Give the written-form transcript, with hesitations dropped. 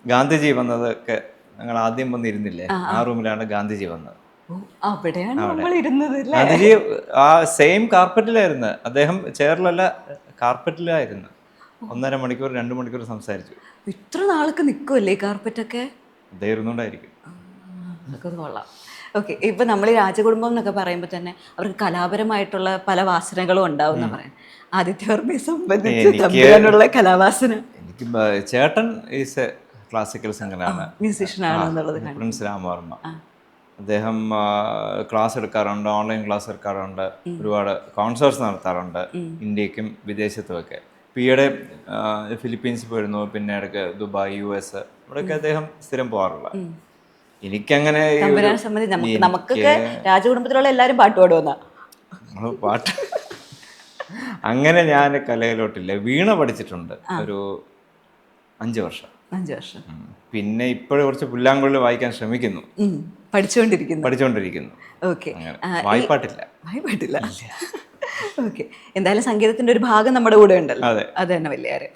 ഗാന്ധിജി വന്നതൊക്കെ ഞങ്ങൾ ആദ്യം വന്നിരുന്നില്ലേ, ആ റൂമിലാണ് ഗാന്ധിജി വന്നത്. അവിടെയാണ് നമ്മൾ ഇരുന്നത്. ഗാന്ധിജി ആ സെയിം കാർപ്പറ്റിലായിരുന്നു. അദ്ദേഹം ചെയറിലല്ല, കാർപ്പറ്റിലായിരുന്നു. 1.5 മണിക്കൂർ 2 മണിക്കൂർ സംസാരിച്ചു. ഇത്ര നാൾക്ക് നിൽക്കുമല്ലേ കാർപ്പറ്റൊക്കെ? അദ്ദേഹം ഇരുന്നുകൊണ്ടായിരിക്കും. അതൊക്കെ കൊള്ളാം. ഓക്കെ, ഇപ്പം നമ്മൾ ഈ രാജകുടുംബം എന്നൊക്കെ പറയുമ്പോൾ തന്നെ അവർക്ക് കലാപരമായിട്ടുള്ള പല വാസനകളും ഉണ്ടാവും എന്ന് പറയാം. ആദിത്യവർമ്മയെ സംബന്ധിച്ച് തമ്പുരാനുള്ള കലാവാസന. എനിക്ക് ചേട്ടൻ ഈസ് എ ക്ലാസിക്കൽ സിംഗറാണ്, മ്യൂസീഷ്യനാണ് എന്നുള്ളത്. പ്രിൻസ് രാമവർമ്മ. അദ്ദേഹം ക്ലാസ് എടുക്കാറുണ്ട്, ഓൺലൈൻ ക്ലാസ് എടുക്കാറുണ്ട്, ഒരുപാട് കോൺസേർട്സ് നടത്താറുണ്ട് ഇന്ത്യക്കും വിദേശത്തുമൊക്കെ. ഈയിടെ ഫിലിപ്പീൻസിൽ പോയിരുന്നു, പിന്നെ ഇടയ്ക്ക് ദുബായ്, US ഇവിടെയൊക്കെ അദ്ദേഹം സ്ഥിരം പോകാറുള്ള. എനിക്കങ്ങനെ തമ്പുരാനെ സംബന്ധിച്ച് നമുക്കൊക്കെ രാജകുടുംബത്തിലുള്ള എല്ലാവരും പാട്ട് പാടുമെന്നാ. പാട്ട് അങ്ങനെ ഞാൻ കലയിലോട്ടില്ല. വീണ പഠിച്ചിട്ടുണ്ട് ഒരു 5 വർഷം. 5 വർഷം. പിന്നെ ഇപ്പോഴും കുറച്ച് പുല്ലാങ്കുഴൽ വായിക്കാൻ ശ്രമിക്കുന്നു, പഠിച്ചുകൊണ്ടിരിക്കുന്നു. ഓക്കെ, വായ്പാട്ടില്ല. ഓക്കെ, എന്തായാലും സംഗീതത്തിന്റെ ഒരു ഭാഗം നമ്മുടെ കൂടെ ഉണ്ടല്ലോ, അതെ, അത് തന്നെ വലിയ കാര്യം.